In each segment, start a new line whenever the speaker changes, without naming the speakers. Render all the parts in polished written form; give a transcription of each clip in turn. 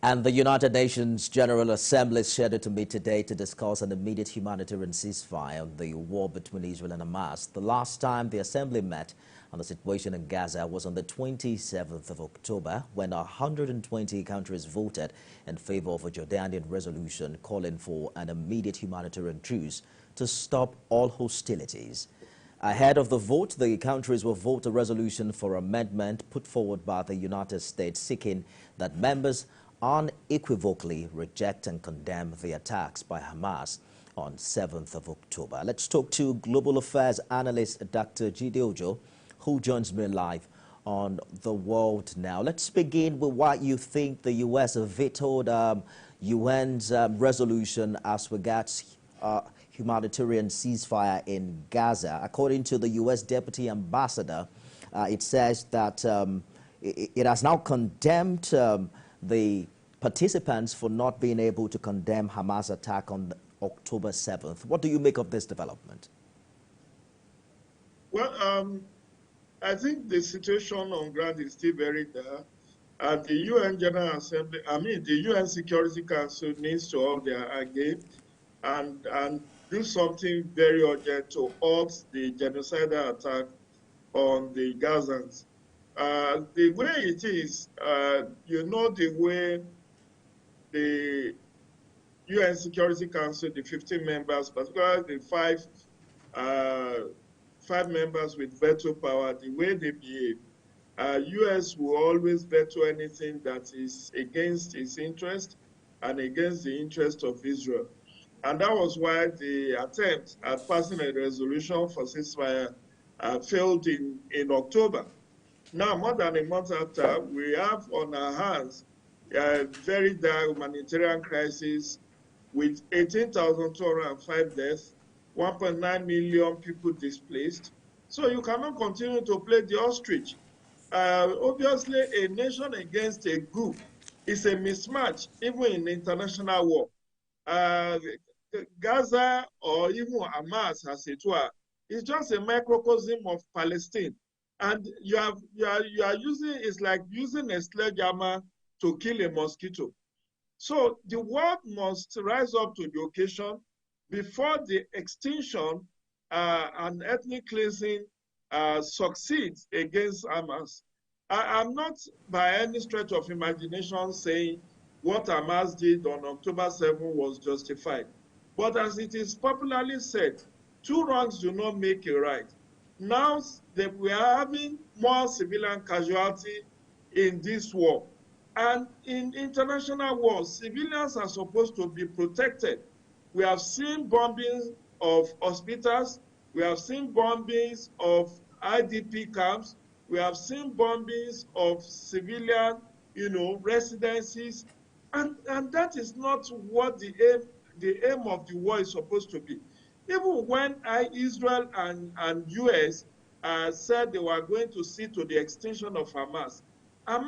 And the United Nations General Assembly is scheduled to meet today to discuss an immediate humanitarian ceasefire on the war between Israel and Hamas. The last time the Assembly met on the situation in Gaza was on the 27th of October, when 120 countries voted in favor of a Jordanian resolution calling for an immediate humanitarian truce to stop all hostilities. Ahead of the vote, the countries will vote a resolution for amendment put forward by the United States seeking that members unequivocally reject and condemn the attacks by Hamas on 7th of October. Let's talk to Global Affairs analyst Dr. Jide Ojo, who joins me live on The World Now. Let's begin with what you think the U.S. vetoed UN's resolution as regards humanitarian ceasefire in Gaza. According to the U.S. Deputy Ambassador, it says that it has now condemned the participants for not being able to condemn Hamas attack on October 7th. What do you make of this development?
Well, I think the situation on ground is still very dire. And the UN General Assembly, the UN Security Council needs to up their game and do something very urgent to halt the genocidal attack on the Gazans. The way it is, the way the UN Security Council, the 15 members, particularly the five members with veto power, the way they behave, US will always veto anything that is against its interest and against the interest of Israel. And that was why the attempt at passing a resolution for ceasefire failed in October. Now, more than a month after, we have on our hands a very dire humanitarian crisis with 18,205 deaths, 1.9 million people displaced. So you cannot continue to play the ostrich. Obviously, a nation against a group is a mismatch, even in international war. Gaza or even Hamas, as it were, is just a microcosm of Palestine. And you are using, it's like using a sledgehammer to kill a mosquito. So the world must rise up to the occasion before the extinction and ethnic cleansing succeeds against Hamas. I'm not by any stretch of imagination saying what Hamas did on October 7 was justified. But as it is popularly said, two wrongs do not make a right. Now that we are having more civilian casualty in this war. And in international wars, civilians are supposed to be protected. We have seen bombings of hospitals. We have seen bombings of IDP camps. We have seen bombings of civilian, residences. And that is not what the aim of the war is supposed to be. Even when Israel and US said they were going to see to the extinction of Hamas, I'm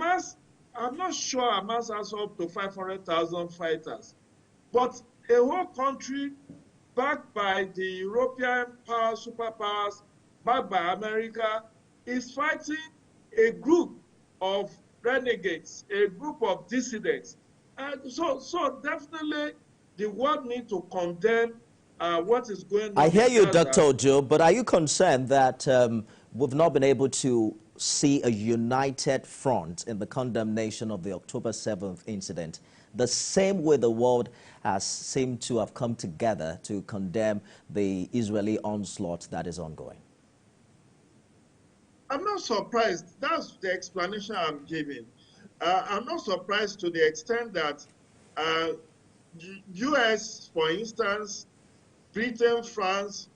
not sure Hamas has up to 500,000 fighters. But a whole country backed by the European superpowers, backed by America, is fighting a group of renegades, a group of dissidents. So definitely the world needs to condemn what is going on.
I hear you,
Gaza.
Dr. Ojo, but are you concerned that we've not been able to see a united front in the condemnation of the October 7th incident, the same way the world has seemed to have come together to condemn the Israeli onslaught that is ongoing?
I'm not surprised. That's the explanation I'm giving. I'm not surprised to the extent that US, for instance, Britain, France,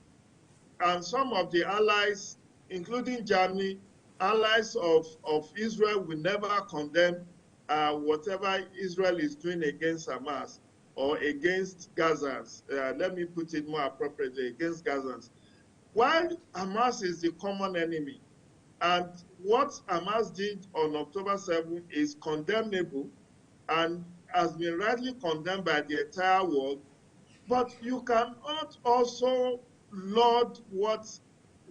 and some of the allies, including Germany, allies of Israel, will never condemn whatever Israel is doing against Hamas or against Gazans. Let me put it more appropriately, against Gazans. While Hamas is the common enemy, and what Hamas did on October 7 is condemnable and has been rightly condemned by the entire world, but you cannot also laud what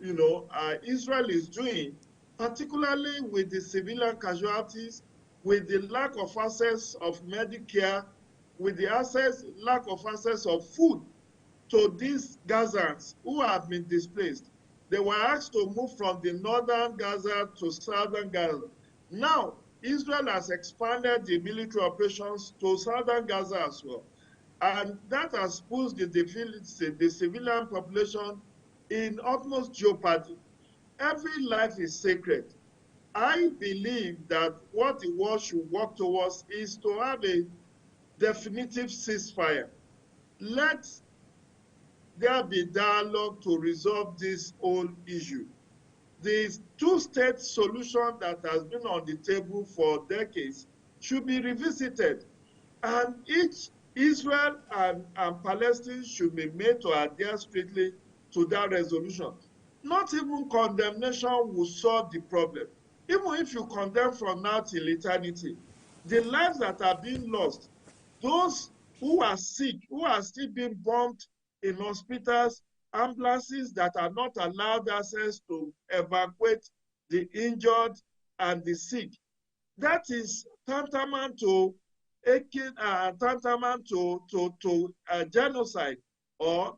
Israel is doing, particularly with the civilian casualties, with the lack of access of Medicare, with the lack of access of food to these Gazans who have been displaced. They were asked to move from the northern Gaza to southern Gaza. Now, Israel has expanded the military operations to southern Gaza as well. And that has put the civilian population in utmost jeopardy. Every life is sacred. I believe that what the world should work towards is to have a definitive ceasefire. Let there be dialogue to resolve this whole issue. The two-state solution that has been on the table for decades should be revisited. And each Israel and Palestine should be made to adhere strictly to that resolution. Not even condemnation will solve the problem. Even if you condemn from now till eternity, the lives that are being lost, those who are sick, who are still being bombed in hospitals, ambulances that are not allowed access to evacuate the injured and the sick, that is tantamount to genocide or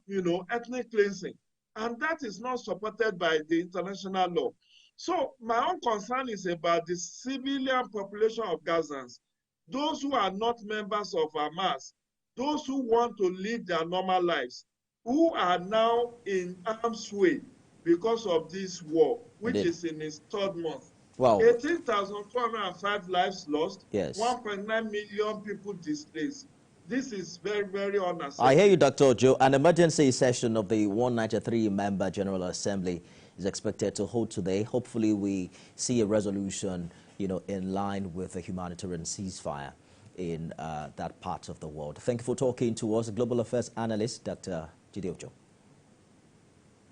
ethnic cleansing, and that is not supported by the international law. So my own concern is about the civilian population of Gazans, those who are not members of Hamas, those who want to live their normal lives, who are now in harm's way because of this war, which
Indeed.
is in its third month.
Wow.
18,205 lives lost,
Yes.
1.9 million people displaced. This is very, very unacceptable.
I hear you, Dr. Joe. An emergency session of the 193-member General Assembly is expected to hold today. Hopefully, we see a resolution, in line with the humanitarian ceasefire in that part of the world. Thank you for talking to us, Global Affairs Analyst, Dr. Jide Ojo.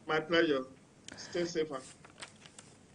My pleasure. Stay safe.